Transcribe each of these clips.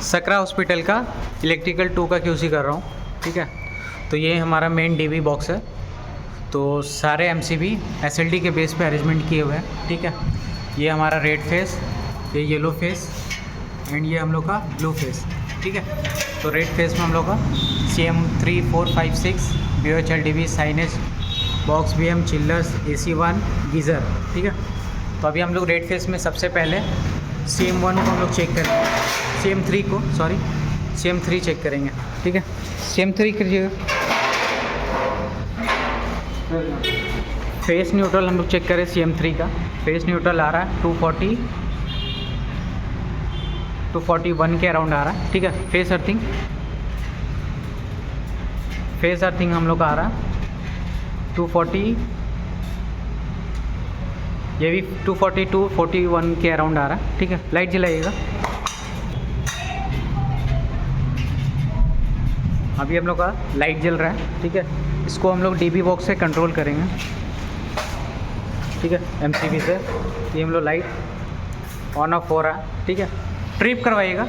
Sakra hospital का electrical 2 का QC कर रहा हूँ। ठीक है, तो ये हमारा मेन डीबी बॉक्स है। तो सारे MCB SLD के बेस पे अरेंजमेंट किए हुए हैं। ठीक है, ये हमारा रेड फेस, ये येलो फेस एंड ये हम लोग का ब्लू फेस। ठीक है, तो रेड फेस में हम लोग का CM 3, 4, 5, 6 BOHLDB signage box BM chillers AC1 geyser. ठीक है, तो अभी हम लोग रेड फेस में सबसे पहले CM1 को हम लोग चेक करेंगे, CM3 चेक करेंगे। ठीक है, CM3 करिएगा। फेस न्यूट्रल हम लोग चेक करें CM3 का। फेस न्यूट्रल आ रहा है 241 के अराउंड आ रहा है। ठीक है, फेस अर्थिंग हम लोग का आ रहा है 240, ये भी 242, 41 के अराउंड आ रहा है। ठीक है, लाइट जलाइएगा। अभी हम लोग का लाइट जल रहा है। ठीक है, इसको हम लोग डीबी बॉक्स से कंट्रोल करेंगे। ठीक है, MCB से ये हम लोग लाइट ऑन ऑफ हो रहा है। ठीक है, ट्रिप करवाइएगा।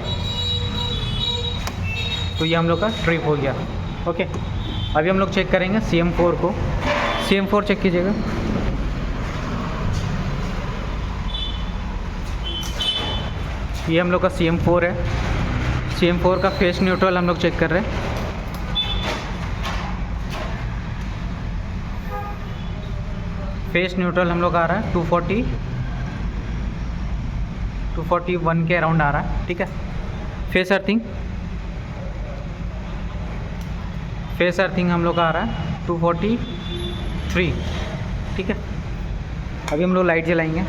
तो ये हम लोग का ट्रिप हो गया। ओके, अभी हम लोग चेक करेंगे CM4 को। CM4 चेक कीजिएगा। ये हम लोग का CM4 है। CM4 का फेस न्यूट्रल हम लोग चेक कर रहे हैं। फेस न्यूट्रल हम लोग आ रहा है 241 के अराउंड आ रहा है। ठीक है, फेस अर्थिंग हम लोग का आ रहा है 243। ठीक है, अभी हम लोग लाइट जलाएंगे।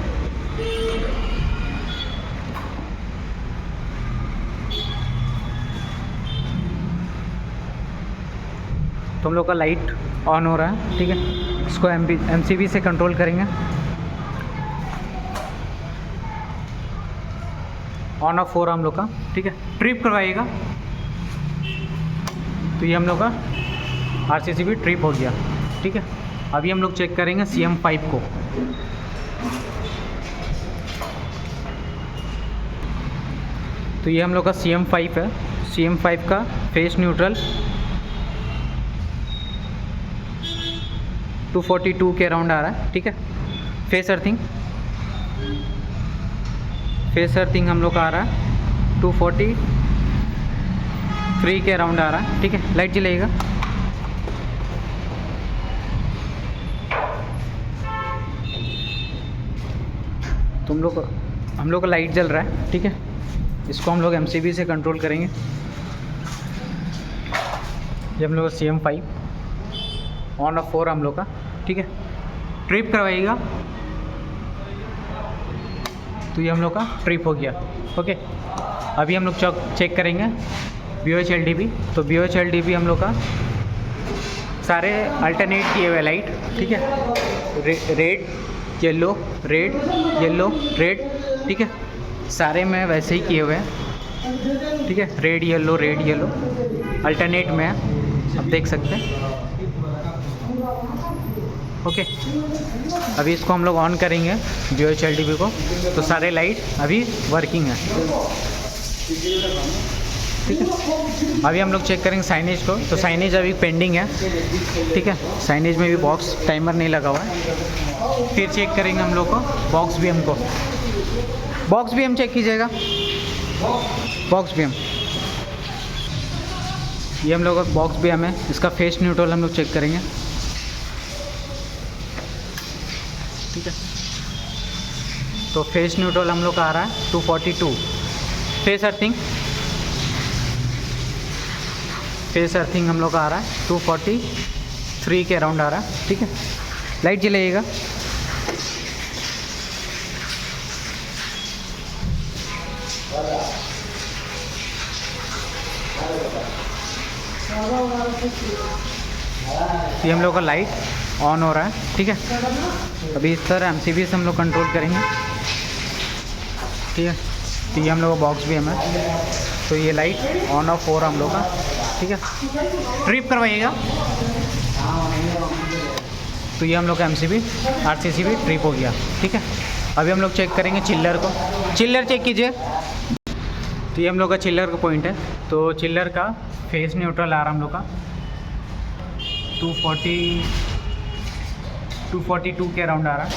तो हम लोग का लाइट ऑन हो रहा है। ठीक है, इसको MCB से कंट्रोल करेंगे। ऑन ऑफ हो रहा हम लोग का। ठीक है, ट्रिप करवाइएगा। तो ये हम लोग का RCCB ट्रिप हो गया। ठीक है, अभी हम लोग चेक करेंगे CM5 को। तो ये हम लोग का CM5 है। CM5 का फेस न्यूट्रल 242 के अराउंड आ रहा है। ठीक है, फेस अर्थिंग हम लोग का आ रहा है 243 के अराउंड आ रहा है। ठीक है, लाइट जलाइएगा। तो हम लोग का लाइट जल रहा है। ठीक है, इसको हम लोग MCB से कंट्रोल करेंगे। ये हम लोग का CM5 ऑन ऑफ 4 हम लोग का। ठीक है, ट्रिप करवाइएगा। तो ये हम लोग का ट्रिप हो गया। ओके, अभी हम लोग चेक करेंगे BOHLDB। तो BOHLDB हम लोग का सारे अल्टरनेट किए हुए लाइट। ठीक है, red yellow red yellow red. ठीक है, सारे में वैसे ही किए हुए हैं। ठीक है, रेड येलो अल्टरनेट में है, आप देख सकते हैं। ओके, अभी इसको हम लोग ऑन करेंगे BOHLDB को। तो सारे लाइट अभी वर्किंग है। ठीक है, अभी हम लोग चेक करेंगे साइनेज को। तो साइनेज अभी पेंडिंग है। ठीक है, साइनेज में भी बॉक्स टाइमर नहीं लगा हुआ है। फिर चेक करेंगे हम लोग को बॉक्स BM को। बॉक्स BM चेक कीजिएगा। बॉक्स BM, ये हम लोग का बॉक्स BM है। इसका फेस न्यूट्रल हम लोग चेक करेंगे। ठीक है, तो फेस न्यूट्रल हम लोग का आ रहा है 242। फेस अर्थिंग हम लोग का आ रहा है 243 के अराउंड आ रहा है। ठीक है, लाइट जलाइएगा। ये हम लोग का लाइट ऑन हो रहा है। ठीक है, अभी इस तरह MCB से हम लोग कंट्रोल करेंगे। ठीक है, तो ये हम लोग का बॉक्स BM है। तो ये लाइट ऑन ऑफ हो रहा हम लोग का। ठीक है, ट्रिप करवाइएगा। तो ये हम लोग का MCB RCCB ट्रिप हो गया। ठीक है, अभी हम लोग चेक करेंगे चिल्लर को। चिल्लर चेक कीजिए। तो ये हम लोग का चिल्लर का पॉइंट है। तो चिल्लर का फेस न्यूट्रल आ रहा हम लोग का 242 के अराउंड आ रहा है,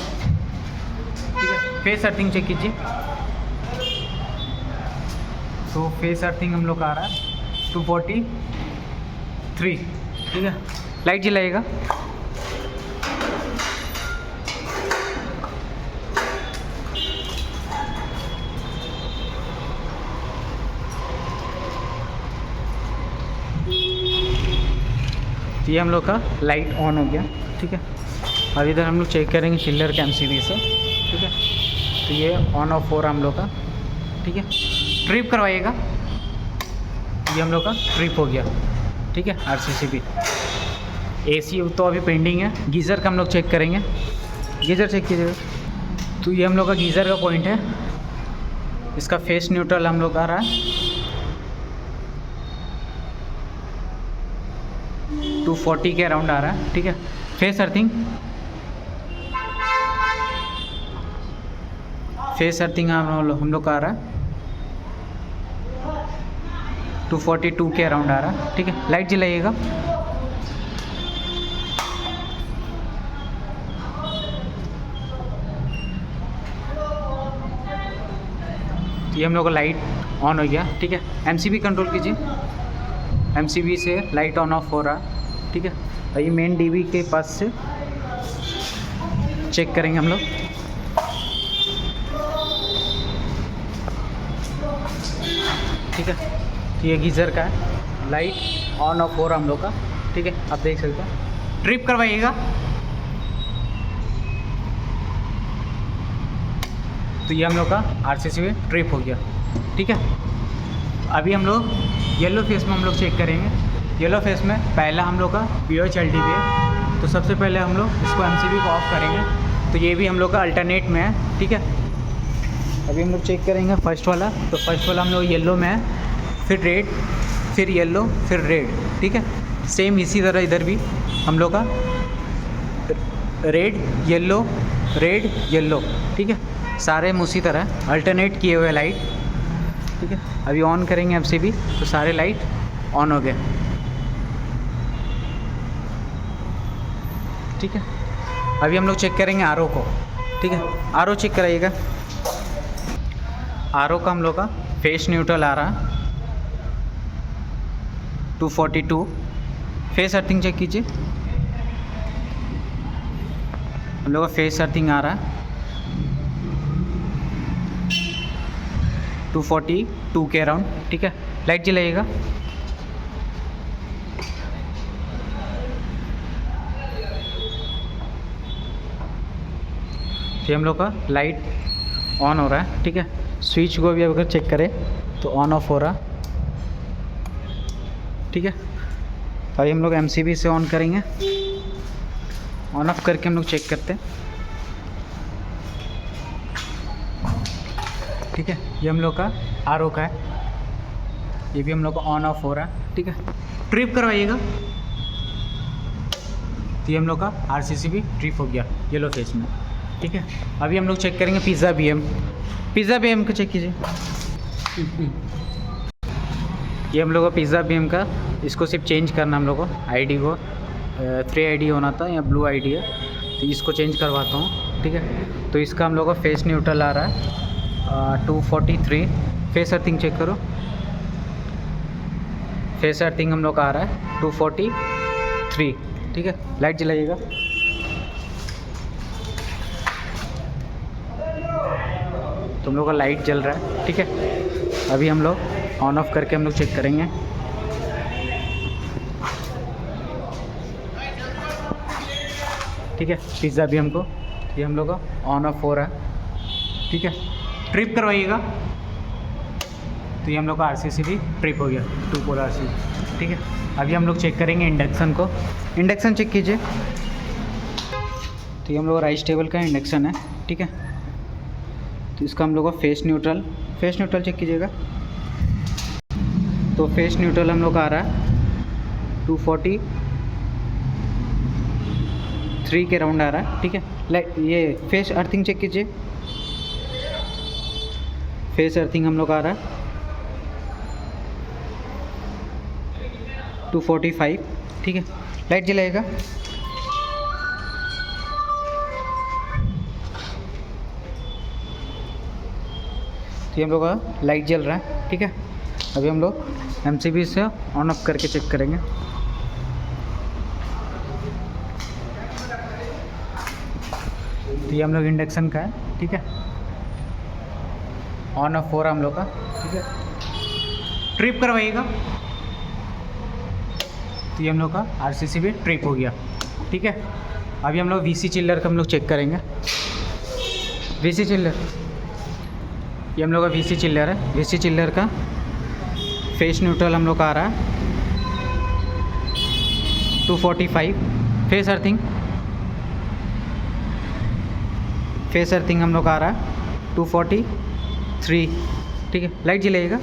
ठीक है। फेस अर्थिंग चेक कीजिए। तो फेस अर्थिंग हम लोग का आ रहा है 243, ठीक है। लाइट जलाइएगा। ये हम लोग का लाइट ऑन हो गया, ठीक है। अब इधर हम लोग चेक करेंगे चिल्लर के MCB से, ठीक है। तो ये ऑन ऑफ हो रहा हम लोग का, ठीक है। ट्रिप करवाइएगा। ये हम लोग का ट्रिप हो गया, ठीक है। RCCB AC तो अभी पेंडिंग है। गीज़र का हम लोग चेक करेंगे। गीज़र चेक कीजिएगा। तो ये हम लोग का गीज़र का पॉइंट है। इसका फेस न्यूट्रल हम लोग आ रहा है 240 के अराउंड आ रहा है, ठीक है। फेस अर्थिंग हम लोग का आ रहा है 242 के अराउंड आ रहा है, ठीक है। लाइट जलाइएगा। ये हम लोग का लाइट ऑन हो गया, ठीक है। MCB कंट्रोल कीजिए। MCB से लाइट ऑन ऑफ हो रहा है, ठीक है। और ये मेन DB के पास से चेक करेंगे हम लोग। ठीक है। तो ये गीज़र का है, लाइट ऑन ऑफ हो रहा हम लोग का, ठीक है। आप देख सकते हैं। ट्रिप करवाइएगा। तो ये हम लोग का RCCB ट्रिप हो गया, ठीक है। अभी हम लोग येलो फेस में हम लोग चेक करेंगे। येलो फेस में पहला हम लोग का BOH LDB है। तो सबसे पहले हम लोग इसको MCB को ऑफ करेंगे। तो ये भी हम लोग का अल्टरनेट में है, ठीक है। अभी हम लोग चेक करेंगे फर्स्ट वाला। तो फर्स्ट वाला हम लोग येलो में है, फिर रेड, फिर येलो, फिर रेड, ठीक है। सेम इसी तरह इधर भी हम लोग का रेड येलो, रेड येलो, ठीक है। सारे उसी तरह अल्टरनेट किए हुए लाइट, ठीक है। अभी ऑन करेंगे MCB तो सारे लाइट ऑन हो गए, ठीक है। अभी हम लोग चेक करेंगे RO को, ठीक है। RO check कराइएगा। RO का हम लोग का फेस न्यूट्रल आ रहा है 242। फेस अर्थिंग चेक कीजिए। हम लोग का फेस अर्थिंग आ रहा है 242 के अराउंड, ठीक है। लाइट जलाइएगा। ये हम लोग का लाइट ऑन हो रहा है, ठीक है। स्विच को भी अगर चेक करें तो ऑन ऑफ हो रहा, ठीक है। अभी हम लोग MCB से ऑन करेंगे। ऑन ऑफ करके हम लोग चेक करते हैं, ठीक है। ये हम लोग का RO का है। ये भी हम लोग का ऑन ऑफ हो रहा है, ठीक है। ट्रिप करवाइएगा। तो ये हम लोग का RCCB ट्रिप हो गया येलो फेस में, ठीक है। अभी हम लोग चेक करेंगे पिज़्ज़ा BM को चेक कीजिए। ये हम लोग का पिज़्ज़ा BM का, इसको सिर्फ चेंज करना हम लोग को। ID को 3 ID होना था या ब्लू ID है, तो इसको चेंज करवाता हूँ, ठीक है। तो इसका हम लोग का फेस न्यूट्रल आ रहा है 243। फेस अर्थिंग चेक करो। फेस अर्थिंग हम लोग का आ रहा है 243, ठीक है। लाइट जलाइएगा। तो हम लोग का लाइट जल रहा है, ठीक है। अभी हम लोग ऑन ऑफ करके हम लोग चेक करेंगे। ठीक है। पिज़्ज़ा भी हमको, ये हम लोग का ऑन ऑफ हो रहा है, ठीक है। ट्रिप करवाइएगा। तो ये हम लोग का RCCB ट्रिप हो गया 2 पोल RCCB, ठीक है। अभी हम लोग चेक करेंगे इंडक्शन को। इंडक्शन चेक कीजिए। तो ये हम लोग राइस टेबल का इंडक्शन है, ठीक है। तो इसका हम लोग का फेस न्यूट्रल चेक कीजिएगा। तो फेस न्यूट्रल हम लोग का आ रहा है 243 के राउंड आ रहा है, ठीक है। ये फेस अर्थिंग चेक कीजिए। फेस अर्थिंग हम लोग का आ रहा है 245, ठीक है। लाइट जलाएगा। तो ये हम लोग का लाइट जल रहा है, ठीक है। अभी हम लोग MCB से ऑन ऑफ करके चेक करेंगे। तो ये हम लोग इंडक्शन का है, ठीक है। ऑन ऑफ हो रहा हम लोग का, ठीक है। ट्रिप करवाइएगा। तो ये हम लोग का RCC भी ट्रिप हो गया, ठीक है। अभी हम लोग VC चिल्लर का हम लोग चेक करेंगे। VC चिल्लर, ये हम लोग का VC चिल्लर है। VC चिल्लर का फेस न्यूट्रल हम लोग का आ रहा है 245। फेस अर्थिंग हम लोग का आ रहा है 243, ठीक है। लाइट जलाइएगा।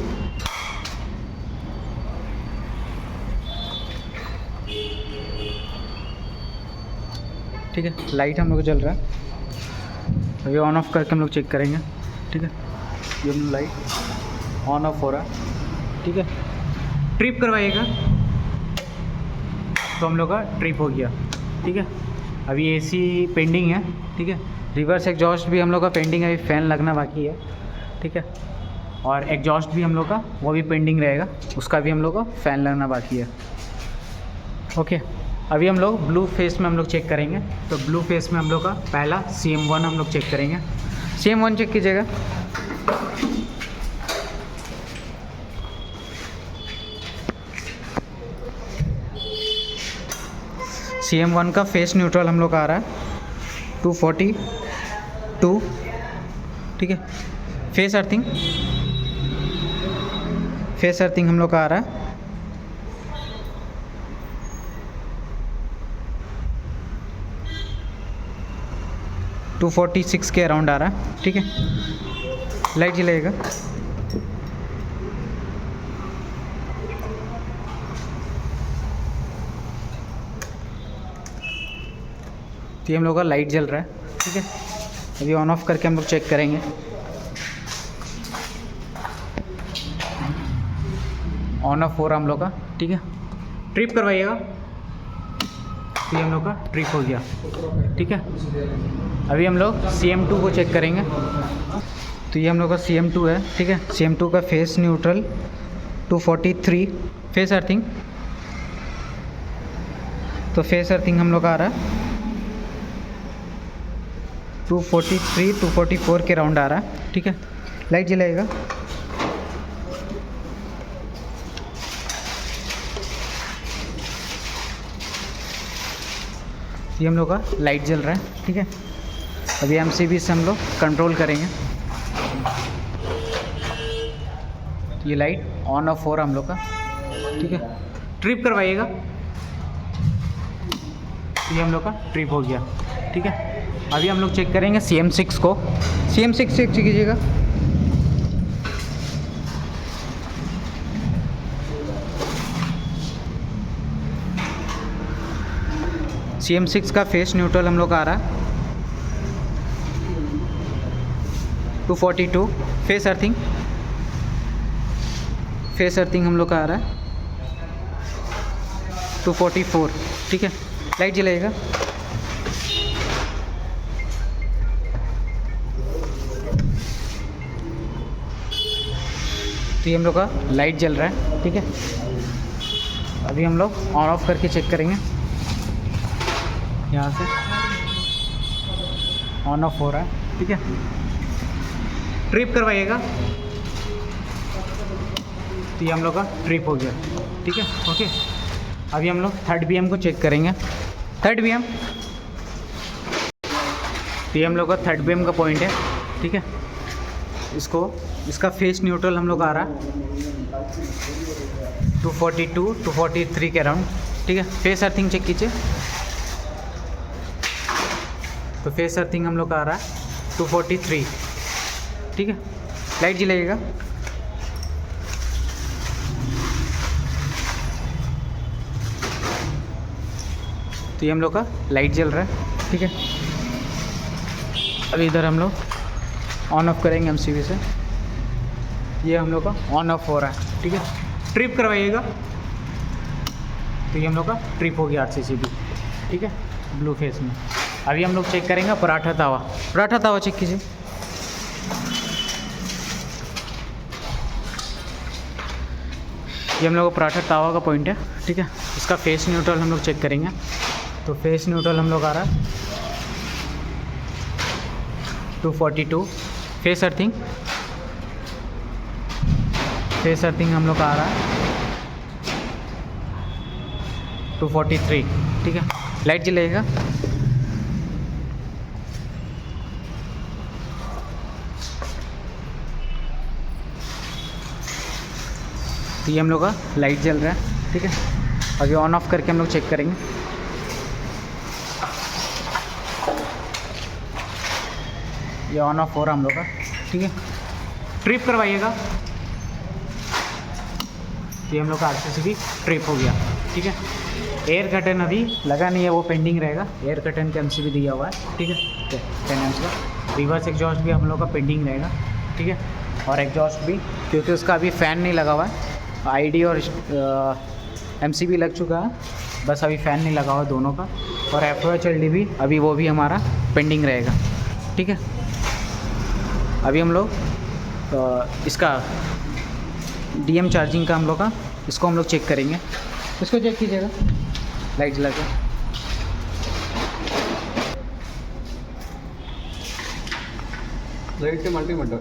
ठीक है, लाइट हम लोग जल रहा है। अभी ऑन ऑफ करके हम लोग चेक करेंगे, ठीक है। ये हम लाइट ऑन ऑफ हो रहा है, ठीक है। ट्रिप करवाइएगा। तो हम लोग का ट्रिप हो गया, ठीक है। अभी AC पेंडिंग है, ठीक है। रिवर्स एग्जॉस्ट भी हम लोग का पेंडिंग है, अभी फ़ैन लगना बाकी है, ठीक है। और एग्जॉस्ट भी हम लोग का वो भी पेंडिंग रहेगा, उसका भी हम लोग का फ़ैन लगना बाकी है, ओके। अभी हम लोग ब्लू फेस में हम लोग चेक करेंगे। तो ब्लू फेस में हम लोग का पहला CM1 हम लोग चेक करेंगे। CM1 चेक कीजिएगा। CM1 का फेस न्यूट्रल हम लोग का आ रहा है 242, ठीक है। फेस अर्थिंग हम लोग का आ रहा है 246 के अराउंड आ रहा है, ठीक है। लाइट जलाइएगा। तो ये हम लोग का लाइट जल रहा है, ठीक है। अभी ऑन ऑफ करके हम लोग चेक करेंगे। ऑन ऑफ हो रहा हम लोग का, ठीक है। ट्रिप करवाइएगा। तो ये हम लोग का ट्रिप हो गया, ठीक है। अभी हम लोग CM2 को चेक करेंगे। तो ये हम लोग का CM2 है, ठीक है। CM2 का फेस न्यूट्रल 243। फेस अर्थिंग, तो फेस अर्थिंग हम लोग का आ रहा है 243 244 के राउंड आ रहा है, ठीक है। लाइट जलाएगा। ये हम लोग का लाइट जल रहा है, ठीक है। अभी MCB से हम लोग कंट्रोल करेंगे। ये लाइट ऑन ऑफ हो रहा हम लोग का, ठीक है। ट्रिप करवाइएगा। ये हम लोग का ट्रिप हो गया, ठीक है। अभी हम लोग चेक करेंगे CM6 को। CM6 चेक कीजिएगा। CM6 का फेस न्यूट्रल हम लोग का आ रहा है 242। फेस अर्थिंग हम लोग का आ रहा है 244, ठीक है। लाइट जलाइएगा। तो ये हम लोग का लाइट जल रहा है, ठीक है। अभी हम लोग ऑन ऑफ करके चेक करेंगे। यहाँ से ऑन ऑफ हो रहा है, ठीक है। ट्रिप करवाइएगा। तो ये हम लोग का ट्रिप हो गया, ठीक है, ओके। अभी हम लोग 3rd BM को चेक करेंगे। 3rd BM, तो ये हम लोग का 3rd BM का पॉइंट है, ठीक है। इसका फेस न्यूट्रल हम लोग आ रहा है 242 243 के अराउंड, ठीक है। फेस अर्थिंग चेक कीजिए। तो फेस अर्थिंग हम लोग का आ रहा है 243, ठीक है। लाइट जलाइएगा। तो ये हम लोग का लाइट जल रहा है, ठीक है। अभी इधर हम लोग ऑन ऑफ करेंगे MCB से। ये हम लोग का ऑन ऑफ हो रहा है, ठीक है। ट्रिप करवाइएगा। तो ये हम लोग का ट्रिप हो गया RCC भी, ठीक है, ब्लू फेस में। अभी हम लोग चेक करेंगे पराठा तावा चेक कीजिए। ये हम लोग का पराठा तावा का पॉइंट है, ठीक है। इसका फेस न्यूट्रल हम लोग चेक करेंगे। तो फेस न्यूट्रल हम लोग आ रहा है 242। फेस अर्थिंग हम लोग का आ रहा है 243, ठीक है। लाइट जलेगा। तो ये हम लोग का लाइट जल रहा है, ठीक है। अभी ऑन ऑफ करके हम लोग चेक करेंगे। ये ऑन ऑफ हो रहा हम लोग का, ठीक है। ट्रिप करवाइएगा। ये हम लोग का RCC भी ट्रिप हो गया, ठीक है। एयर कर्टन अभी लगा नहीं है, वो पेंडिंग रहेगा। एयर कर्टन का MCB दिया हुआ है, ठीक है, 10 इंच का। रिवर्स एग्जॉस्ट भी हम लोग का पेंडिंग रहेगा, ठीक है। और एग्जॉस्ट भी, क्योंकि उसका अभी फ़ैन नहीं लगा हुआ है। ID और MCB लग चुका है, बस अभी फ़ैन नहीं लगा हुआ दोनों का। और FOHLD भी अभी वो भी हमारा पेंडिंग रहेगा, ठीक है। अभी हम लोग इसका DM चार्जिंग का हम लोग का इसको हम लोग चेक करेंगे। इसको चेक कीजिएगा लाइट जला के। लाइट के मल्टीमीटर,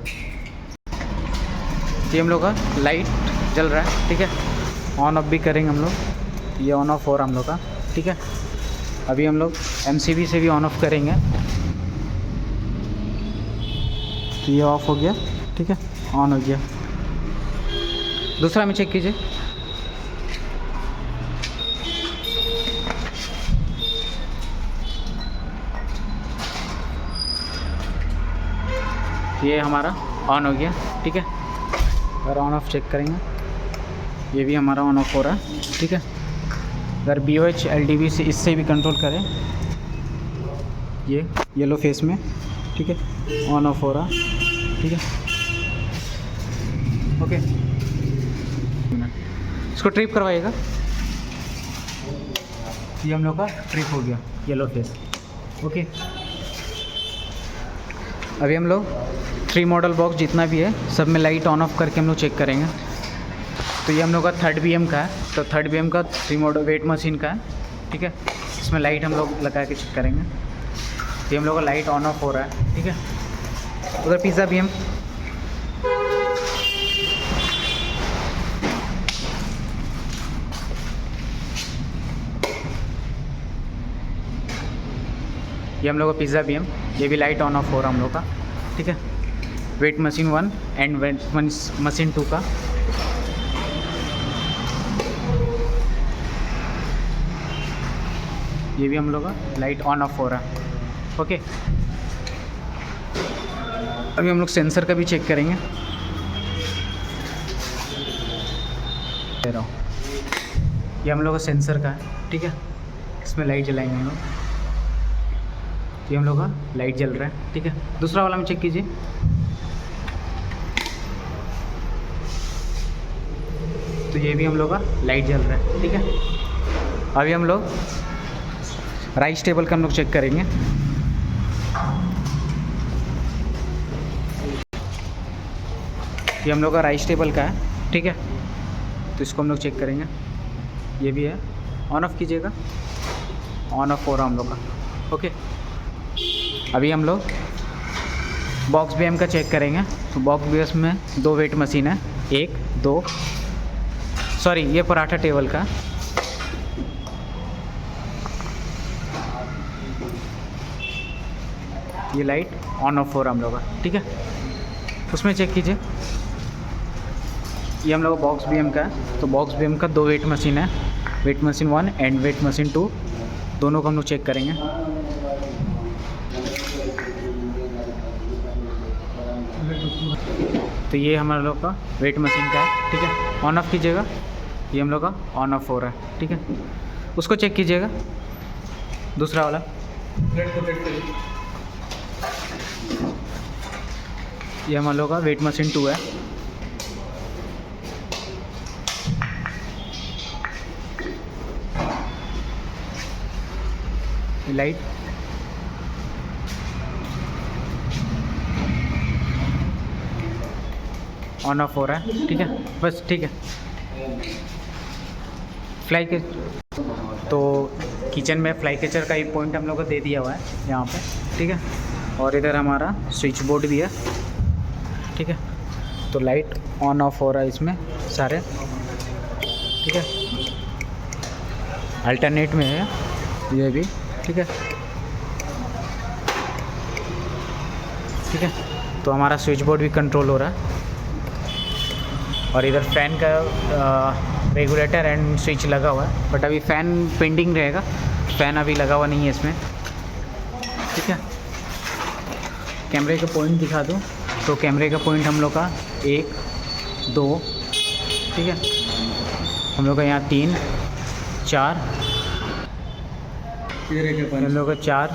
ये हम लोग का लाइट जल रहा है, ठीक है। ऑन ऑफ भी करेंगे हम लोग। ये ऑन ऑफ हो रहा हम लोग का, ठीक है। अभी हम लोग MCB से भी ऑन ऑफ करेंगे। तो ये ऑफ हो गया, ठीक है, ऑन हो गया। दूसरा में चेक कीजिए। ये हमारा ऑन हो गया, ठीक है। अगर ऑन ऑफ चेक करेंगे, ये भी हमारा ऑन ऑफ हो रहा है, ठीक है। अगर BOH LDB से इससे भी कंट्रोल करें, ये येलो फेस में, ठीक है, ऑन ऑफ हो रहा, ठीक है, ओके। इसको ट्रिप करवाइएगा। ये हम लोग का ट्रिप हो गया, येलो फेस, ओके। अभी हम लोग 3 मॉडल बॉक्स जितना भी है सब में लाइट ऑन ऑफ करके हम लोग चेक करेंगे। तो ये हम लोग का 3rd BM का है, तो 3rd BM का 3 मॉडल वेट मशीन का है, ठीक है। इसमें लाइट हम लोग लगा के चेक करेंगे। ये हम लोग का लाइट ऑन ऑफ हो रहा है, ठीक है। उधर पिज़्ज़ा BM, ये हम लोग का पिज़्ज़ा BM, ये भी लाइट ऑन ऑफ हो रहा हम लोग का, ठीक है। Weight machine 1 and weight machine 2 का। ये भी हम लोग का लाइट ऑन ऑफ हो रहा है, ओके। अभी हम लोग सेंसर का भी चेक करेंगे। दे रहा हूँ, ये हम लोग का सेंसर का है, ठीक है। इसमें लाइट जलाएंगे हम लोग। ये हम लोग का लाइट जल रहा है, ठीक है। दूसरा वाला में चेक कीजिए। तो ये भी हम लोग का लाइट जल रहा है, ठीक है। अभी हम लोग राइस टेबल का हम लोग चेक करेंगे। ये हम लोग का राइस टेबल का है, ठीक है। तो इसको हम लोग चेक करेंगे। ये भी है, ऑन ऑफ कीजिएगा। ऑन ऑफ हो रहा हम लोग का, ओके। अभी हम लोग बॉक्स BM का चेक करेंगे। तो बॉक्स BM में 2 वेट मशीन है, 1 2, सॉरी ये पराठा टेबल का। ये लाइट ऑन ऑफ हो रहा हम लोग का, ठीक है। उसमें चेक कीजिए। ये हम लोग बॉक्स BM का है। तो बॉक्स BM का 2 वेट मशीन है, weight machine 1 and weight machine 2, दोनों को हम लोग चेक करेंगे। तो ये हमारे लोग का वेट मशीन का है, ठीक है। ऑन ऑफ कीजिएगा। ये हम लोग का ऑन ऑफ हो रहा है, ठीक है। उसको चेक कीजिएगा, दूसरा वाला। ये हम लोग का वेट मशीन 2 है। लाइट ऑन ऑफ हो रहा है, ठीक है, बस ठीक है। फ्लाई के तो किचन में फ्लाई कैचर का एक पॉइंट हम लोग को दे दिया हुआ है यहाँ पे, ठीक है। और इधर हमारा स्विच बोर्ड भी है, ठीक है। तो लाइट ऑन ऑफ हो रहा है इसमें सारे, ठीक है। अल्टरनेट में है ये भी, ठीक है, ठीक है। तो हमारा स्विच बोर्ड भी कंट्रोल हो रहा है। और इधर फैन का रेगुलेटर एंड स्विच लगा हुआ है, बट अभी फ़ैन पेंडिंग रहेगा, फ़ैन अभी लगा हुआ नहीं है इसमें, ठीक है। कैमरे का पॉइंट दिखा दूँ तो कैमरे का पॉइंट हम लोग का 1 2, ठीक है, हम लोग का यहाँ 3 4, हम लोग का 4,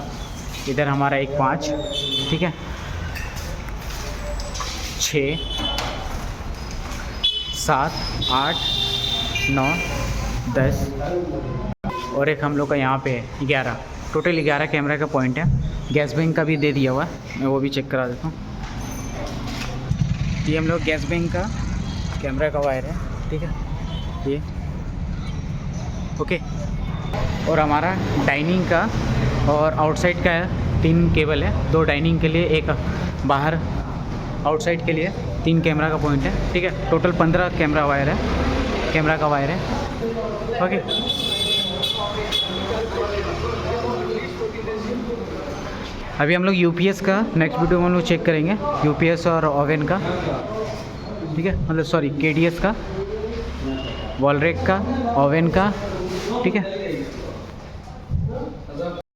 इधर हमारा एक 5, ठीक है, 6 7 8 9 10 और एक हम लोग का यहाँ पे है 11, टोटल 11 कैमरा का पॉइंट है। गैस बैंक का भी दे दिया हुआ है, मैं वो भी चेक करा देता हूँ। ये हम लोग गैस बैंक का कैमरा का वायर है, ठीक है, ये ओके। और हमारा डाइनिंग का और आउटसाइड का 3 केबल है, 2 डाइनिंग के लिए, एक बाहर आउटसाइड के लिए, 3 कैमरा का पॉइंट है, ठीक है। टोटल 15 कैमरा वायर है, कैमरा का वायर है, ओके। अभी हम लोग यूपीएस का नेक्स्ट वीडियो में हम लोग चेक करेंगे, यूपीएस और ओवन का, ठीक है, मतलब सॉरी केडीएस का, वॉल रैक का, ओवन का, ठीक है।